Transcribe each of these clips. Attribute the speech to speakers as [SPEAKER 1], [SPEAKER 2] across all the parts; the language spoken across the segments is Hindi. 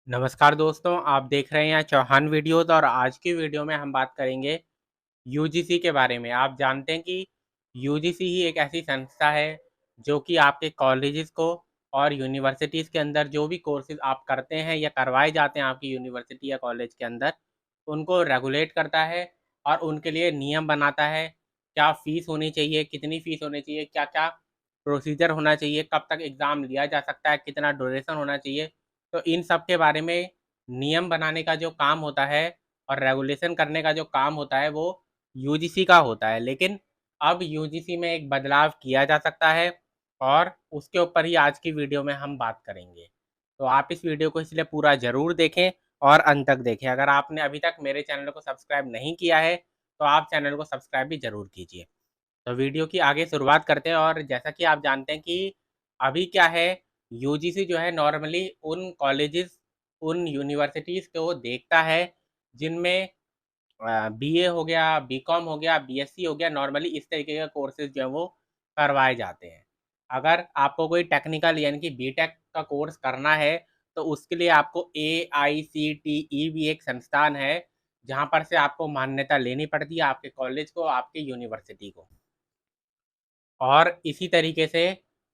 [SPEAKER 1] नमस्कार दोस्तों, आप देख रहे हैं चौहान वीडियोज़ और आज की वीडियो में हम बात करेंगे यूजीसी के बारे में। आप जानते हैं कि यूजीसी ही एक ऐसी संस्था है जो कि आपके कॉलेजेस को और यूनिवर्सिटीज़ के अंदर जो भी कोर्सेज़ आप करते हैं या करवाए जाते हैं आपकी यूनिवर्सिटी या कॉलेज के अंदर, उनको रेगुलेट करता है और उनके लिए नियम बनाता है। क्या फ़ीस होनी चाहिए, कितनी फ़ीस होनी चाहिए, क्या-क्या प्रोसीजर होना चाहिए, कब तक एग्ज़ाम लिया जा सकता है, कितना ड्यूरेशन होना चाहिए। तो इन सब के बारे में नियम बनाने का जो काम होता है और रेगुलेशन करने का जो काम होता है वो यूजीसी का होता है। लेकिन अब यूजीसी में एक बदलाव किया जा सकता है और उसके ऊपर ही आज की वीडियो में हम बात करेंगे। तो आप इस वीडियो को इसलिए पूरा ज़रूर देखें और अंत तक देखें। अगर आपने अभी तक मेरे चैनल को सब्सक्राइब नहीं किया है, तो आप चैनल को सब्सक्राइब भी ज़रूर कीजिए। तो वीडियो की आगे शुरुआत करते हैं और जैसा कि आप जानते हैं कि अभी क्या है, यूजीसी जो है नॉर्मली उन कॉलेजेस, उन यूनिवर्सिटीज़ को देखता है जिनमें बीए हो गया, बीकॉम हो गया, बीएससी हो गया, नॉर्मली इस तरीके के कोर्सेज़ जो हैं वो करवाए जाते हैं। अगर आपको कोई टेक्निकल यानी कि बीटेक का कोर्स करना है, तो उसके लिए आपको एआईसीटीई भी एक संस्थान है, जहाँ पर से आपको मान्यता लेनी पड़ती है आपके कॉलेज को, आपकी यूनिवर्सिटी को। और इसी तरीके से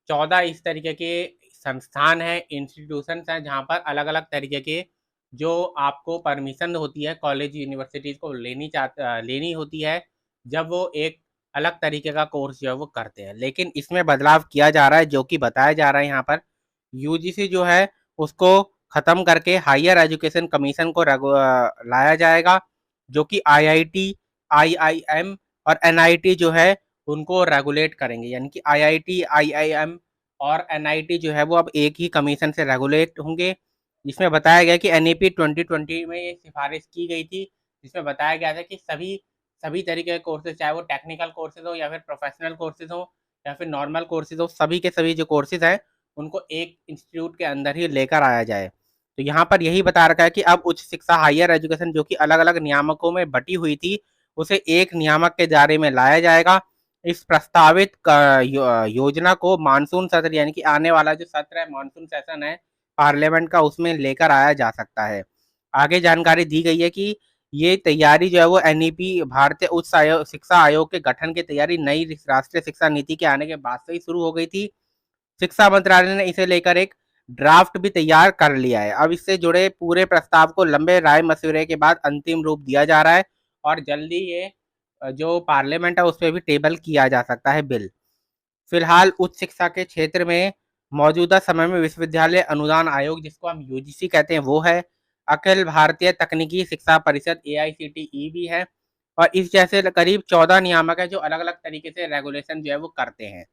[SPEAKER 1] 14 इस तरीके के संस्थान हैं, इंस्टीट्यूशंस हैं, जहाँ पर अलग-अलग तरीके के जो आपको परमिशन होती है कॉलेज यूनिवर्सिटीज़ को लेनी होती है, जब वो एक अलग तरीके का कोर्स जो है वो करते हैं। लेकिन इसमें बदलाव किया जा रहा है जो कि बताया जा रहा है यहाँ पर, यूजीसी जो है उसको ख़त्म करके हायर एजुकेशन कमीशन को लाया जाएगा, जो कि आईआईटी, आईआईएम और एनआईटी जो है उनको रेगुलेट करेंगे। यानी कि आईआईटी, आईआईएम और एनआईटी जो है वो अब एक ही कमीशन से रेगुलेट होंगे। जिसमें बताया गया कि एनईपी 2020 में ये सिफारिश की गई थी, जिसमें बताया गया था कि सभी सभी तरीके के कोर्सेज़, चाहे वो टेक्निकल कोर्सेज़ हो या फिर प्रोफेशनल कोर्सेज़ हो या फिर नॉर्मल कोर्सेज़ हो, सभी के सभी जो कोर्सेज़ हैं, उनको एक इंस्टीट्यूट के अंदर ही लेकर आया जाए। तो यहाँ पर यही बता रखा है कि अब उच्च शिक्षा, हायर एजुकेशन जो कि अलग-अलग नियामकों में बटी हुई थी, उसे एक नियामक के दायरे में लाया जाएगा। इस प्रस्तावित योजना को मानसून सत्र यानी कि आने वाला जो सत्र है, मानसून सेशन है पार्लियामेंट का, उसमें लेकर आया जा सकता है। आगे जानकारी दी गई है कि ये तैयारी जो है वो एनईपी, भारतीय उच्च शिक्षा आयोग के गठन की तैयारी नई राष्ट्रीय शिक्षा नीति के आने के बाद से ही शुरू हो गई थी। शिक्षा मंत्रालय ने इसे लेकर एक ड्राफ्ट भी तैयार कर लिया है। अब इससे जुड़े पूरे प्रस्ताव को लंबे राय मशविरे के बाद अंतिम रूप दिया जा रहा है और जल्दी ये जो पार्लियामेंट है उस पर भी टेबल किया जा सकता है बिल। फिलहाल उच्च शिक्षा के क्षेत्र में मौजूदा समय में विश्वविद्यालय अनुदान आयोग, जिसको हम यूजीसी कहते हैं, वो है। अखिल भारतीय तकनीकी शिक्षा परिषद एआईसीटीई भी है और इस जैसे करीब 14 नियामक है जो अलग अलग तरीके से रेगुलेशन जो है वो करते हैं।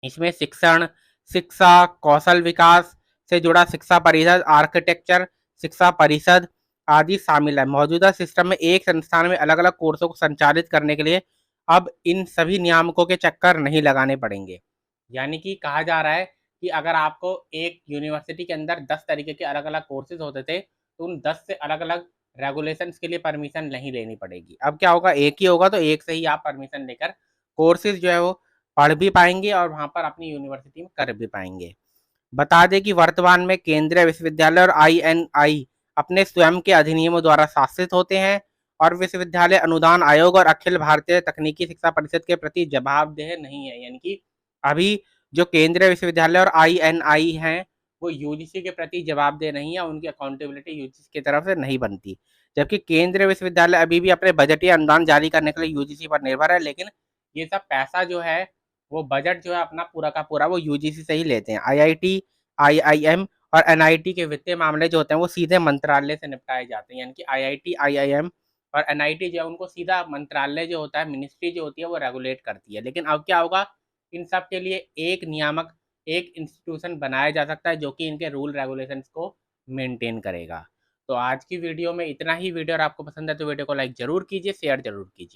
[SPEAKER 1] इसमें शिक्षण, शिक्षा, कौशल विकास से जुड़ा शिक्षा परिषद, आर्किटेक्चर शिक्षा परिषद आदि शामिल है। मौजूदा सिस्टम में एक संस्थान में अलग-अलग कोर्सों को संचालित करने के लिए अब इन सभी नियामकों के चक्कर नहीं लगाने पड़ेंगे। यानी कि कहा जा रहा है कि अगर आपको एक यूनिवर्सिटी के अंदर 10 तरीके के अलग-अलग कोर्सेज़ होते थे, तो उन 10 से अलग-अलग रेगुलेशंस के लिए परमिशन नहीं लेनी पड़ेगी। अब क्या होगा, एक ही होगा तो एक से ही आप परमिशन लेकर कोर्सेज़ जो है वो पढ़ भी पाएंगे और वहाँ पर अपनी यूनिवर्सिटी में कर भी पाएंगे। बता दें कि वर्तमान में केंद्रीय विश्वविद्यालय और आईएनआई अपने स्वयं के अधिनियमों द्वारा शासित होते हैं और विश्वविद्यालय अनुदान आयोग और अखिल भारतीय तकनीकी शिक्षा परिषद के प्रति जवाबदेह नहीं है। यानी कि अभी जो केंद्रीय विश्वविद्यालय और आईएनआई हैं, वो यूजीसी के प्रति जवाबदेह नहीं है, उनकी अकाउंटेबिलिटी यूजीसी की तरफ से नहीं बनती। जबकि केंद्रीय विश्वविद्यालय अभी भी अपने बजटीय अनुदान जारी करने के लिए यूजीसी पर निर्भर है, लेकिन ये सब पैसा जो है वो बजट जो है अपना पूरा का पूरा वो यूजीसी से ही लेते हैं। आईआईटी, आईआईएम और एनआईटी के वित्तीय मामले जो होते हैं वो सीधे मंत्रालय से निपटाए जाते हैं। यानी कि आईआईटी, आईआईएम और एनआईटी जो है उनको सीधा मंत्रालय जो होता है, मिनिस्ट्री जो होती है वो रेगुलेट करती है। लेकिन अब क्या होगा, इन सब के लिए एक नियामक, एक इंस्टीट्यूशन बनाया जा सकता है जो कि इनके रूल रेगुलेशंस को मेंटेन करेगा। तो आज की वीडियो में इतना ही। वीडियो अगर आपको पसंद है तो वीडियो को लाइक ज़रूर कीजिए, शेयर ज़रूर कीजिए।